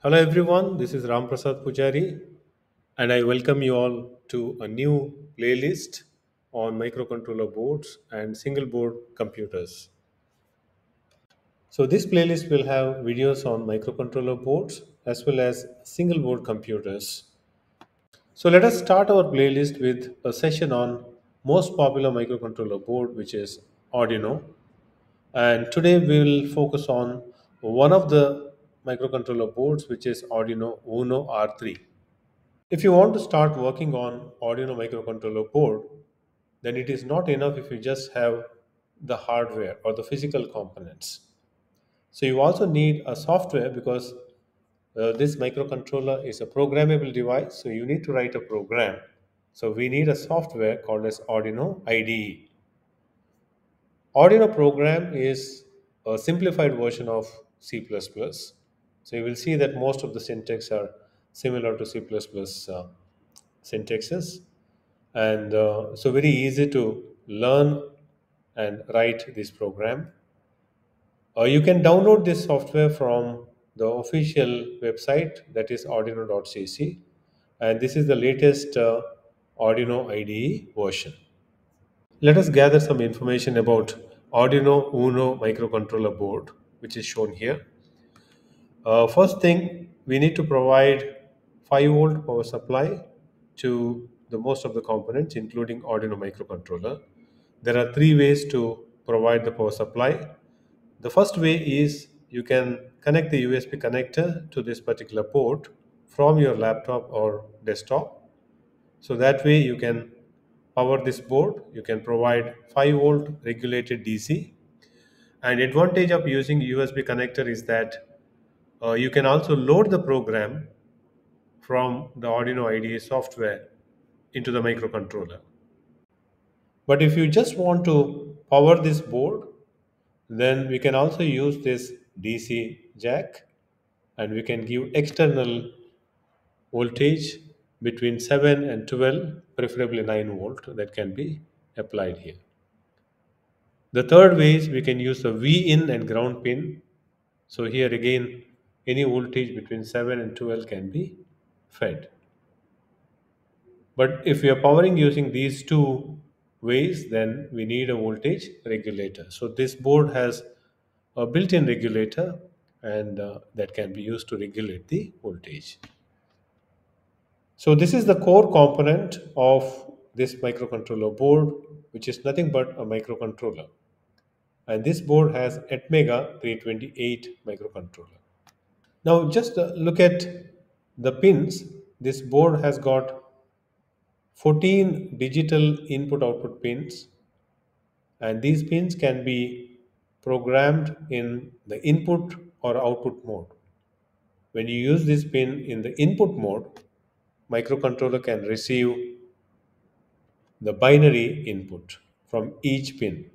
Hello everyone, this is Ram Prasad Pujari and I welcome you all to a new playlist on microcontroller boards and single board computers. So this playlist will have videos on microcontroller boards as well as single board computers. So let us start our playlist with a session on most popular microcontroller board, which is Arduino. And today we will focus on one of the microcontroller boards, which is Arduino Uno R3. If you want to start working on Arduino microcontroller board, then it is not enough if you just have the hardware or the physical components. So you also need a software because this microcontroller is a programmable device, so you need to write a program. So we need a software called as Arduino IDE. Arduino program is a simplified version of C++. So you will see that most of the syntax are similar to C++ syntaxes, and so very easy to learn and write this program. You can download this software from the official website, that is arduino.cc, and this is the latest Arduino IDE version. Let us gather some information about Arduino Uno microcontroller board, which is shown here. First thing, we need to provide 5-volt power supply to the most of the components, including Arduino microcontroller. There are three ways to provide the power supply. The first way is you can connect the USB connector to this particular port from your laptop or desktop. So that way you can power this board. You can provide 5-volt regulated DC. And advantage of using USB connector is that you can also load the program from the Arduino IDE software into the microcontroller. But if you just want to power this board, then we can also use this DC jack and we can give external voltage between 7 and 12, preferably 9 volt, that can be applied here. The third way is we can use the V in and ground pin. So here again, any voltage between 7 and 12 can be fed. But if we are powering using these two ways, then we need a voltage regulator. So this board has a built-in regulator and that can be used to regulate the voltage. So this is the core component of this microcontroller board, which is nothing but a microcontroller. And this board has Atmega 328 microcontroller. Now just look at the pins. This board has got 14 digital input output pins, and these pins can be programmed in the input or output mode. When you use this pin in the input mode, microcontroller can receive the binary input from each pin.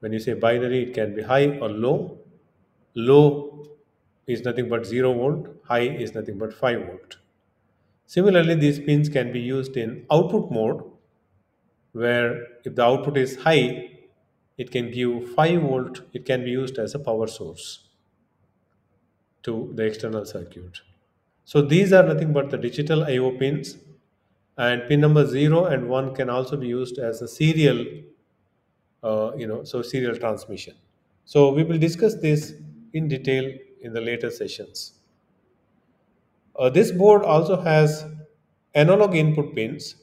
When you say binary, it can be high or low. Low is nothing but 0 volt, high is nothing but 5 volt. Similarly, these pins can be used in output mode, where if the output is high, it can give 5 volt, it can be used as a power source to the external circuit. So these are nothing but the digital IO pins, and pin number 0 and 1 can also be used as a serial, so serial transmission. So we will discuss this in detail in the later sessions. This board also has analog input pins.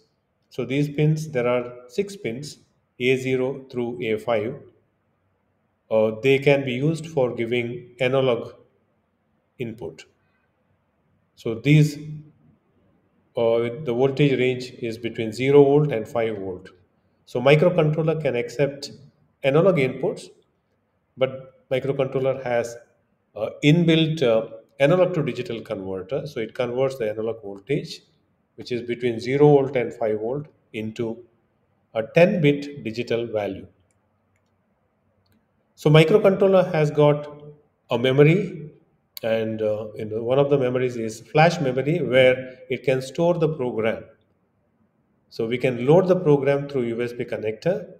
So these pins, there are 6 pins, A0 through A5. They can be used for giving analog input. So these, the voltage range is between 0 volt and 5 volt. So microcontroller can accept analog inputs, but microcontroller has inbuilt analog to digital converter. So it converts the analog voltage, which is between 0 volt and 5 volt, into a 10-bit digital value. So microcontroller has got a memory, and one of the memories is flash memory, where it can store the program. So we can load the program through USB connector,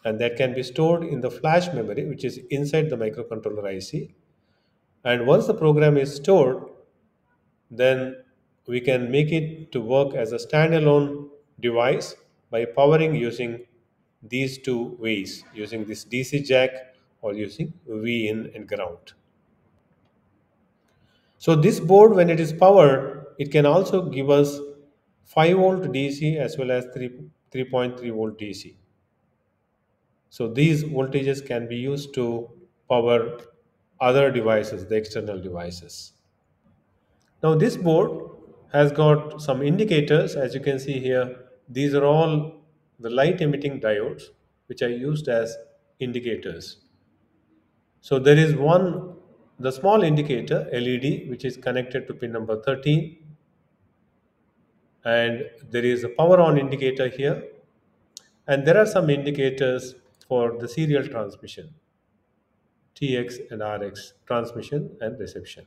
and that can be stored in the flash memory, which is inside the microcontroller IC. And once the program is stored, then we can make it to work as a standalone device by powering using these two ways, using this DC jack or using V in and ground. So this board, when it is powered, it can also give us 5-volt DC as well as 3.3-volt DC. So these voltages can be used to power other devices, the external devices. Now this board has got some indicators, as you can see here. These are all the light emitting diodes which are used as indicators. So there is one, the small indicator LED, which is connected to pin number 13, and there is a power on indicator here, and there are some indicators for the serial transmission, TX and RX, transmission and reception.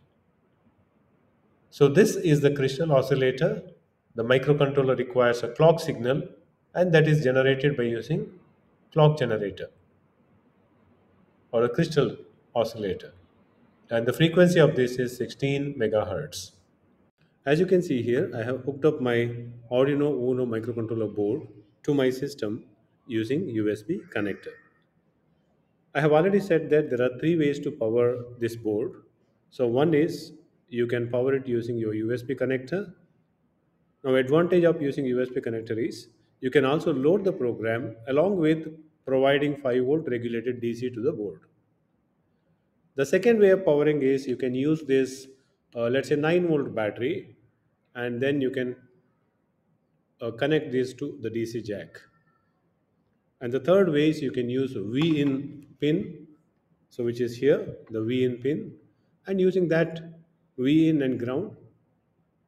So this is the crystal oscillator. The microcontroller requires a clock signal, and that is generated by using clock generator or a crystal oscillator. And the frequency of this is 16 megahertz. As you can see here, I have hooked up my Arduino Uno microcontroller board to my system using USB connector. I have already said that there are three ways to power this board. So one is you can power it using your USB connector. Now, advantage of using USB connector is you can also load the program along with providing 5-volt regulated DC to the board. The second way of powering is you can use this, let's say 9-volt battery, and then you can connect this to the DC jack. And the third way is you can use V in pin, so which is here, the V in pin, and using that V in and ground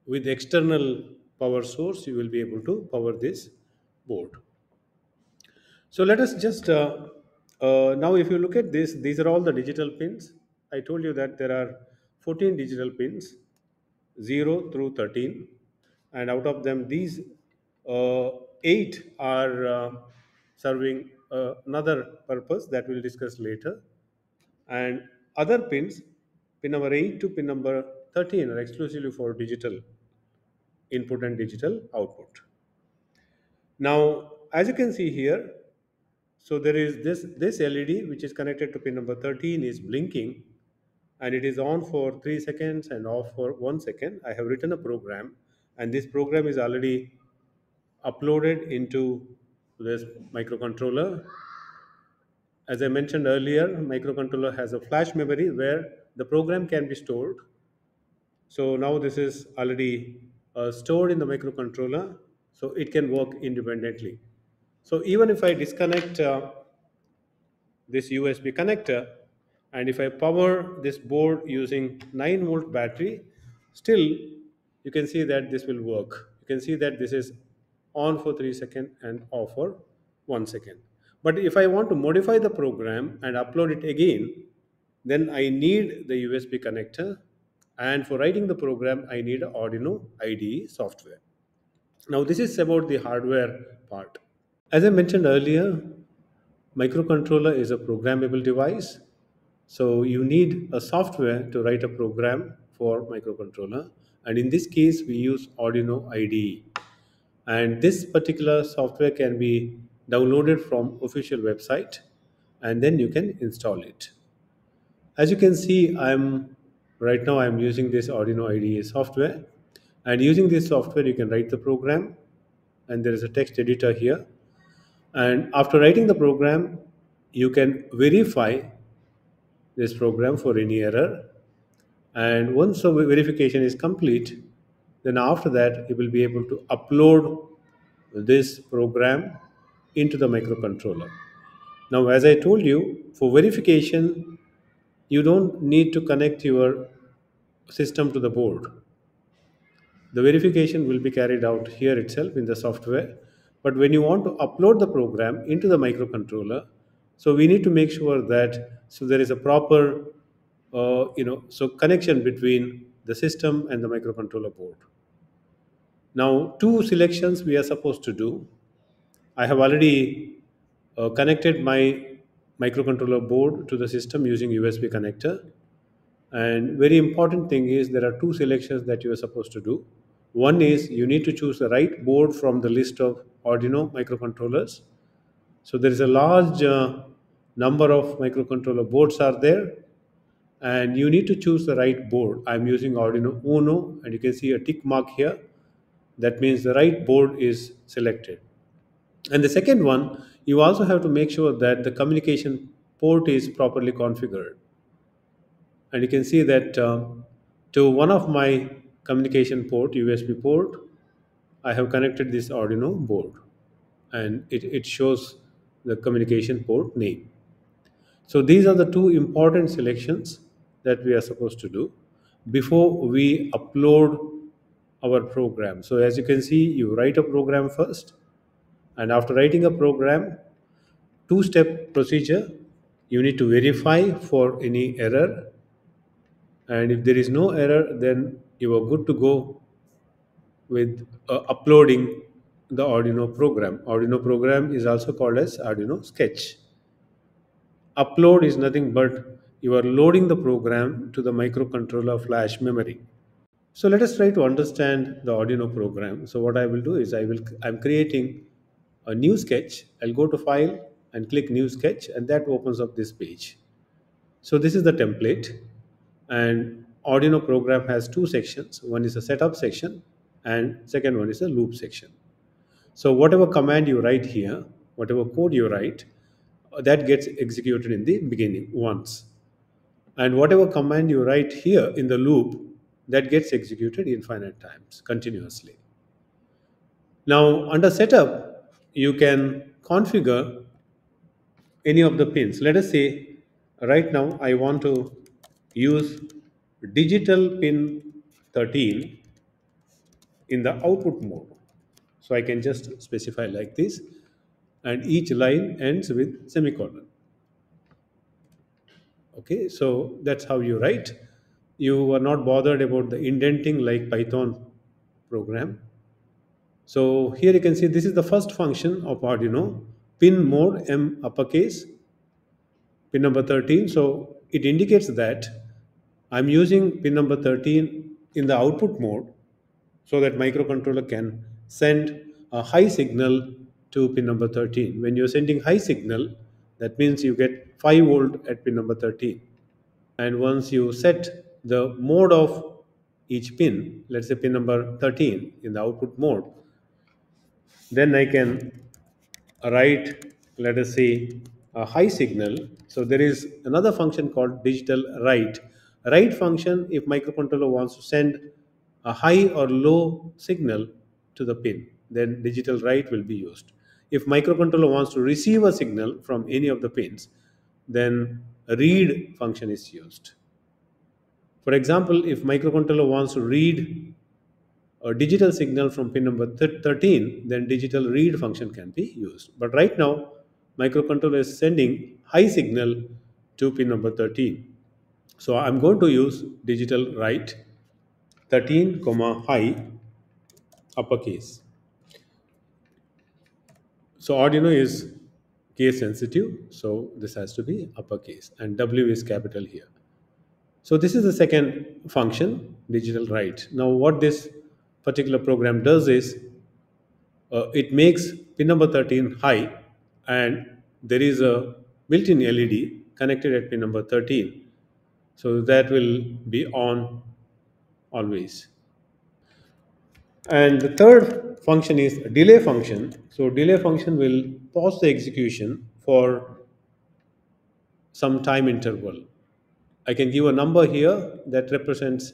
with external power source, you will be able to power this board. So let us just now, if you look at this, these are all the digital pins. I told you that there are 14 digital pins, 0 through 13, and out of them, these 8 are serving another purpose that we'll discuss later. And other pins, pin number 8 to pin number 13, are exclusively for digital input and digital output. Now, as you can see here, so there is this LED which is connected to pin number 13 is blinking, and it is on for 3 seconds and off for 1 second. I have written a program, and this program is already uploaded into this microcontroller. As I mentioned earlier, microcontroller has a flash memory where the program can be stored. So now this is already stored in the microcontroller, so it can work independently. So even if I disconnect this USB connector, and if I power this board using 9-volt battery, still you can see that this will work. You can see that this is on for 3 seconds and off for 1 second. But if I want to modify the program and upload it again, then I need the USB connector, and for writing the program I need Arduino IDE software. Now this is about the hardware part. As I mentioned earlier, microcontroller is a programmable device. So you need a software to write a program for microcontroller. And in this case, we use Arduino IDE. And this particular software can be downloaded from official website, and then you can install it. As you can see, right now I'm using this Arduino IDE software. And using this software, you can write the program, and there is a text editor here. And after writing the program, you can verify this program for any error. And once the verification is complete, then after that, you will be able to upload this program into the microcontroller. Now, as I told you, for verification, you don't need to connect your system to the board. The verification will be carried out here itself in the software. But when you want to upload the program into the microcontroller, so we need to make sure that so there is a proper so connection between the system and the microcontroller board. Now, two selections we are supposed to do. I have already connected my microcontroller board to the system using USB connector. And very important thing is there are two selections that you are supposed to do. One is you need to choose the right board from the list of Arduino microcontrollers. So there is a large number of microcontroller boards are there, and you need to choose the right board. I'm using Arduino Uno, and you can see a tick mark here. That means the right board is selected. And the second one, you also have to make sure that the communication port is properly configured. And you can see that to one of my communication port, USB port, I have connected this Arduino board, and it shows the communication port name. So these are the two important selections that we are supposed to do before we upload our program. So as you can see, you write a program first, and after writing a program, two-step procedure, you need to verify for any error, and if there is no error, then you are good to go with uploading the Arduino program. Arduino program is also called as Arduino Sketch. Upload is nothing but you are loading the program to the microcontroller flash memory. So let us try to understand the Arduino program. So what I will do is I'm creating a new sketch. I'll go to File and click New Sketch, and that opens up this page. So this is the template, and Arduino program has two sections. One is a setup section, and second one is a loop section. So whatever command you write here, whatever code you write, that gets executed in the beginning once. And whatever command you write here in the loop, that gets executed infinite times continuously. Now under setup, you can configure any of the pins. Let us say right now I want to use digital pin 13 in the output mode. So I can just specify like this, and each line ends with semicolon. Okay, so that's how you write. You are not bothered about the indenting like Python program. So here you can see this is the first function of Arduino, pin mode M uppercase, pin number 13. So it indicates that I'm using pin number 13 in the output mode so that microcontroller can send a high signal to pin number 13. When you're sending high signal, that means you get 5 volt at pin number 13. And once you set the mode of each pin, let's say pin number 13 in the output mode, then I can write, let us say, a high signal. So there is another function called digital write. Write function, if microcontroller wants to send a high or low signal to the pin, then digital write will be used. If microcontroller wants to receive a signal from any of the pins, then read function is used. For example, if microcontroller wants to read a digital signal from pin number 13, then digital read function can be used. But right now, microcontroller is sending high signal to pin number 13. So I'm going to use digital write 13 comma high uppercase. So Arduino is case sensitive, so this has to be uppercase, and W is capital here. So this is the second function, digital write. Now what this particular program does is it makes pin number 13 high, and there is a built-in LED connected at pin number 13. So that will be on always. And the third function is delay function. So delay function will pause the execution for some time interval. I can give a number here that represents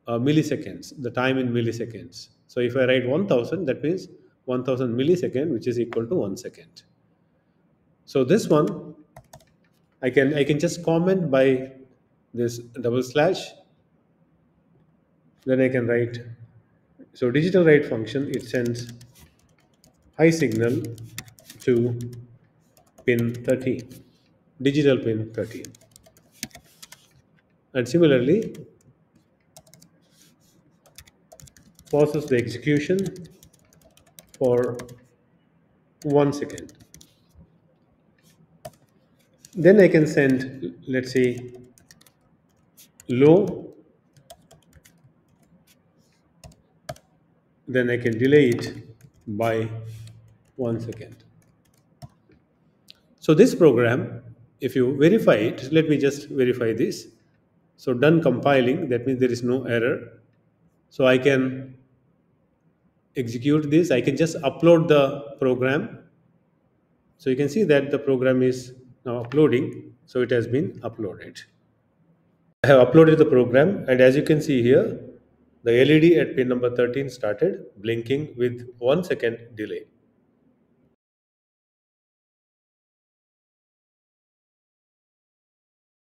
milliseconds, the time in milliseconds. So if I write 1000, that means 1000 millisecond, which is equal to 1 second. So this one, I can just comment by this double slash. Then I can write. So digital write function, it sends high signal to pin 13, digital pin 13. And similarly, pauses the execution for 1 second. Then I can send, let's say, low, then I can delay it by 1 second. So this program, if you verify it, let me just verify this. So done compiling, that means there is no error. So I can execute this. I can just upload the program. So you can see that the program is now uploading. So it has been uploaded. I have uploaded the program, and as you can see here, the LED at pin number 13 started blinking with 1 second delay.